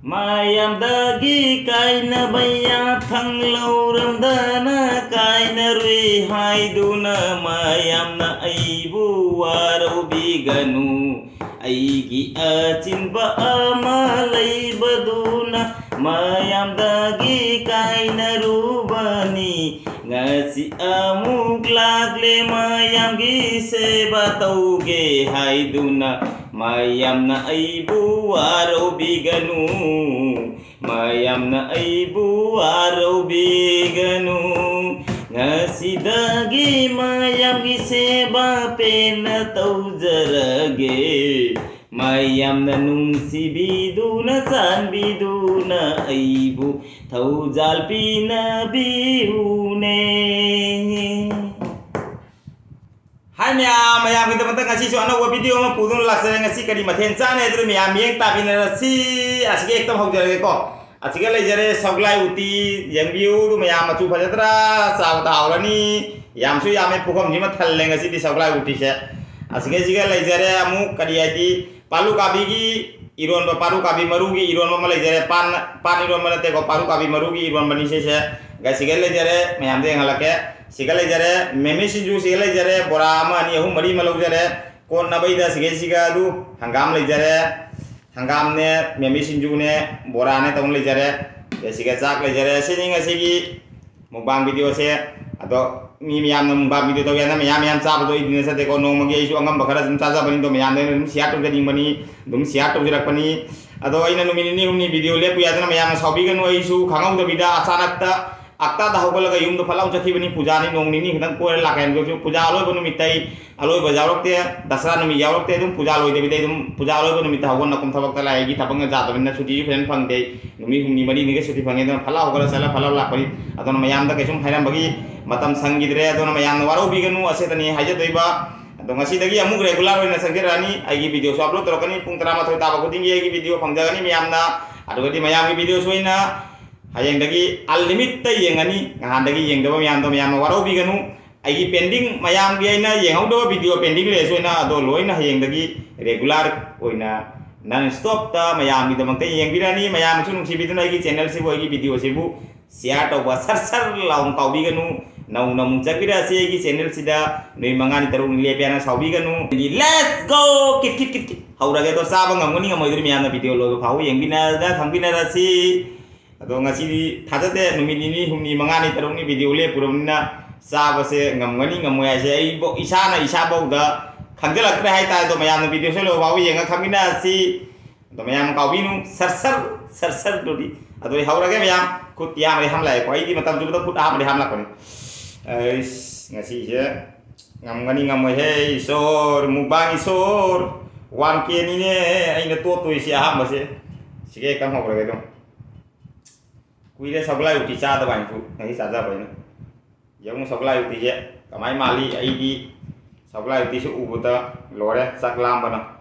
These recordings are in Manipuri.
ꯃꯌꯥꯝꯗꯒꯤ ꯀꯥꯏꯅꯕ ꯌꯥꯊꯪ ꯂꯧꯔꯝꯗꯅ ꯀꯥꯏꯅꯔꯨꯏ ꯍꯥꯏꯗꯨꯅ ꯃꯌꯥꯝꯅ ꯑꯩꯕꯨ ꯋꯥꯔꯧꯕꯤꯒꯅꯨ ꯑꯩꯒꯤ ꯑꯆꯤꯟꯕ ꯑꯃ ꯂꯩꯕꯗꯨꯅ ꯃꯌꯥꯝꯗꯒꯤ ꯀꯥꯏꯅꯔꯨꯕꯅꯤ ngasi amuk lagle mayamgi seba tauge haiduna mayamna aibu warobiganu mayamna aibu warobiganu ngasidagi mayamgi seba pena taujarage mayamna nungsibiduna sanbiduna aibu thaujal pinabiune hai maya kita bentar ngasih suara gua video mah pudun laksana ngasih kadi mathen chane itu maya yang tapina si asike ekdam hok jare ko asike lai jare soglai uti yang view tu maya machu phajatra saw taulani yamsu yame pukom jima thalle ngasi di soglai uti se asike jiga lai jare amu kadi adi palu kabi gi iron ba paru kabi marugi iron ma lai jare pan iron ma te ko paru kabi marugi iron bani se ga sigale jare mayam de ngalake sigale jare meme sinju sigale jare bora ama ni ahum mari malu jare ko nabai da sige siga du hangam lai jare hangam ne meme sinju ne bora ne tong lai jare ya siga chak lai jare sining asigi mukbang video se ado mi miyam na mukbang video to yana miyam cha do idine sa te ko no magi isu angam bakara jum cha bani to miyam ne dum siat to gani bani dum siat to jirak pani ado aina no minini humni video le puya na miyam sabi ganu isu khangau da bida achanak ta akta da hogalaga yum do phalau chathi bani puja ni nong ni khadang ko la kain go puja aloi banu mitai aloi bajawrok te dasra no mi yawrok te dum puja aloi de bidai dum puja aloi banu mita hogon na kum thabak ta lai gi thabang ja to na chuti fen phang de numi humni mari ni ge chuti phang de phalau hogala sala phalau la pari adon miyam da kesum hairam bagi matam sanggidre adon mayam waro biganu asetani haja toiba adon ngasi dagi amuk regular oina sanggerani agi video so upload torokani pung tara mathoi taba kutingi agi video pangjagani miyamna ado di mayam gi video soina hayang dagi unlimited yengani ngahan dagi yengdaba miyam do miyam waro biganu agi pending mayam gi aina yenghaudo video pending le soina ado loina hayang dagi regular oina non stop ta mayam gi damang te yengbirani mayam su nungsi biduna agi channel sibu agi video sibu share tauba sar laung kaubiganu nau namung jakira se gi channel sida nei mangani tarung lepiana saubiganu let's go kit haurage to sabang ngamuni ngamoi dri miyana video lo phau yengbina da thangbina rasi ado ngasi thajate numinini humni mangani tarung ni video le purumna sabase ngamngani ngamoi ase ai bo isana isa bauda khangjalakre hai ta do mayam video se lo phau yenga khambina si do mayam kaubinu sar dodi ado haurage mayam kut ya mari hamla ko ai di matam judo kut ha mari hamla ko ngasi je ngamngani ngamoi he isor mubang isor 1K ni ne aina to isi aham base sige kam haurage do kuire sablai uti cha da bang fu ngai sa ja bai yang sablai uti je kamai mali ai di sablai uti su ubuta lore saklam bana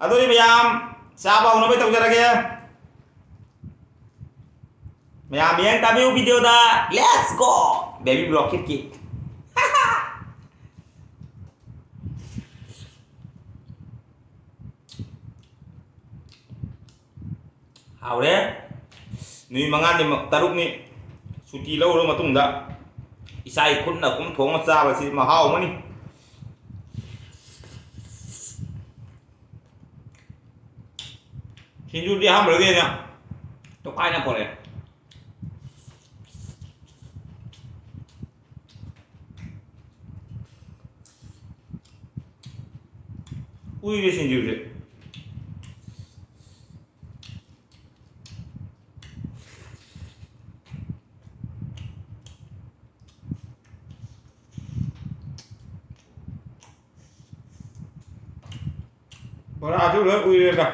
ado ni bayam saba uno bai taujarage mayam yang tabi video da let's go baby block kit haure ni mangan ni taruk ni suti lau matung da isai khun na kum thong cha ba si ma hau mani sinju di ham rage nya to kai na pore ui de sinju de bora tu le ui de ka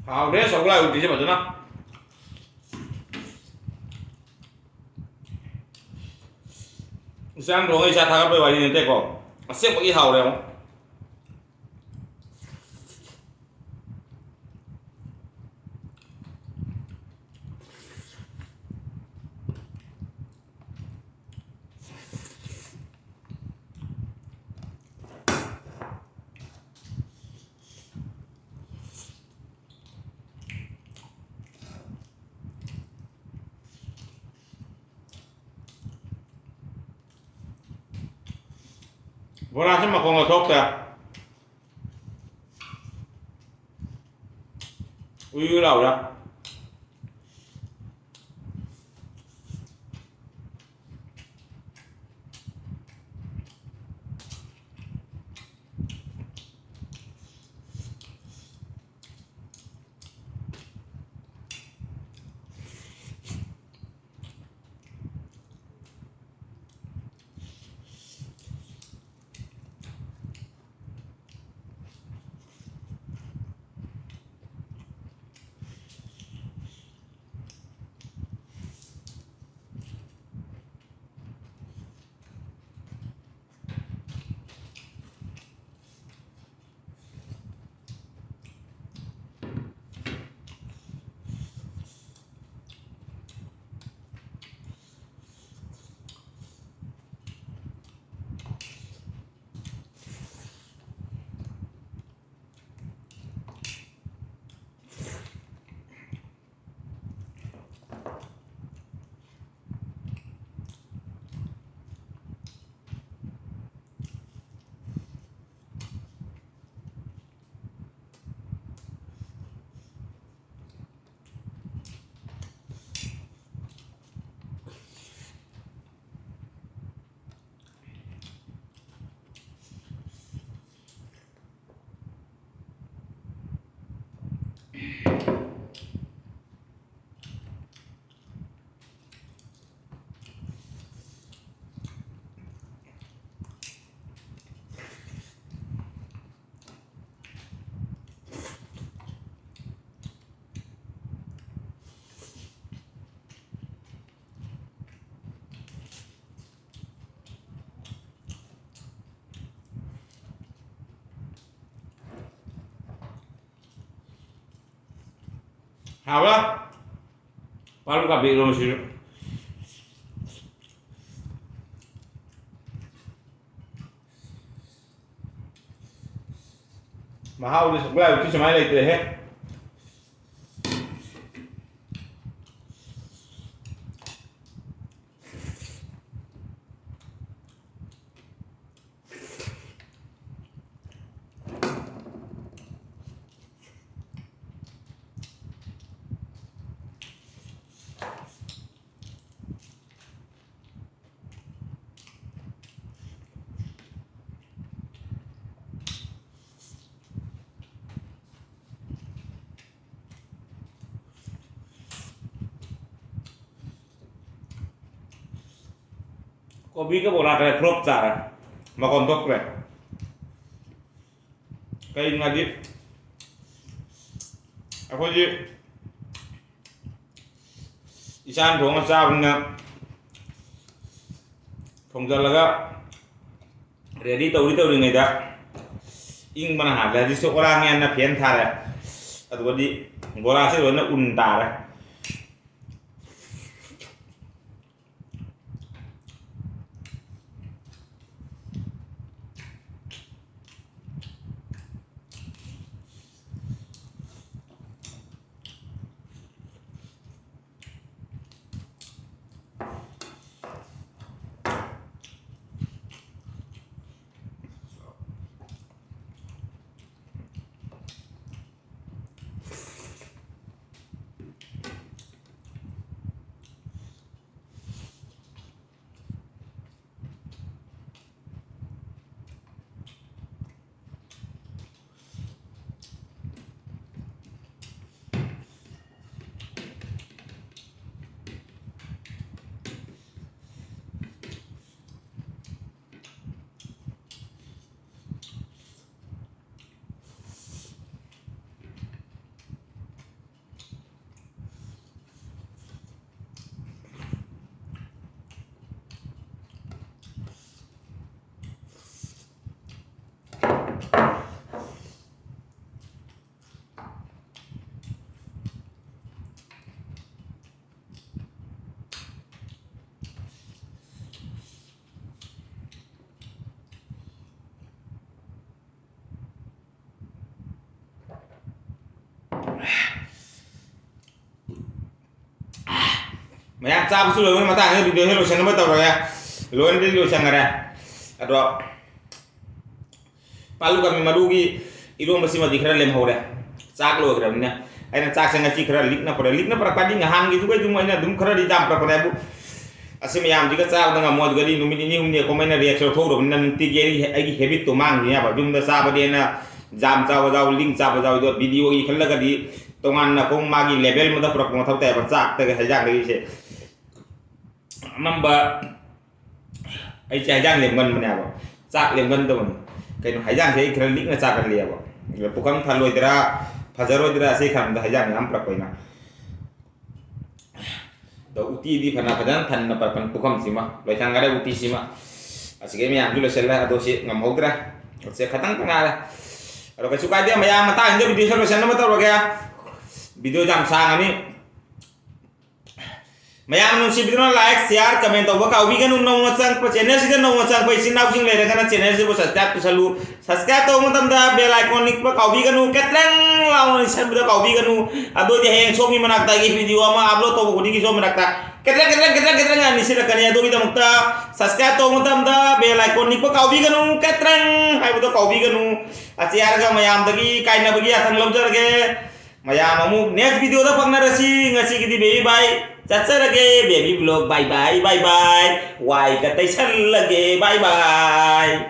하울에 서글라 우티지 맞잖아. Sang dong isa thakap pe wali nente ko. Asem bagi haure mo. Bora sih mako ngotok ya. Uyu lau ya. Haula. Palu kabi lo sih. Mahal udah sebelah itu cuma lagi deh. Kopi ke bola kayak crop cara, makan tok le. Kayak ngaji, aku aja isan dong asa punya, penggal ready tahu nggak dah, ing mana ada di sekolahnya na pian thara, atau di bola sih warna untar. mayam chap su lo ma ta video he lo san ba ta ya lo ni lo san ngara ado palu kami madugi iro masih ma dikhra lem hore chak lo gra na aina chak sang chi khra likna para padi ngahang gi juga juma ina dum khra di jam pra pra bu asim yam jiga chak da mo gadi numini ni humne ko maina reaction tho ro nan ti ge ai gi habit to mang ni ba jum da sa ba de na jam cha ba jaw link cha ba jaw do video gi khalla ga di tongan na ko magi level mo da pra ko thau ta ba chak ta ga hajang gi se mamba ai cha hajang lem ngan mana ba chak lem ngan to cái nó hay giang thế cái link nó chả cần liều rồi pukang thal lôi ra fajar lôi ra sih kan dah hay giang am prak koi na do uti di phana phajan than na pan pukam sima loi sang ada uti sima asige mi am julo sella ado si ngam hok ra se khatang tanga ra ro ka sukai dia maya mata inde video solution na mata ro ga video jam sang ani mayam nung si video like share comment to ba ka ubi kan no no sang pa channel si kan no sang pa isin naw sing le ra kan channel si bo subscribe to salu subscribe to mo tam da bell icon nik pa ka ubi kan ketleng law ni san video ka ubi kan ado di heng so mi manak ta gi video ama upload to ko di so manak ta ketleng ani si ra kan ya do kita mukta subscribe to mo tam da bell icon nik pa ka ubi kan ketleng hai bo to ka ubi kan aciar ga mayam dagi kai na bagi asang lom jar ge mayam amu next video da pagna rasi ngasi gidi baby bye Caca lagi baby vlog bye bye why kata lagi bye bye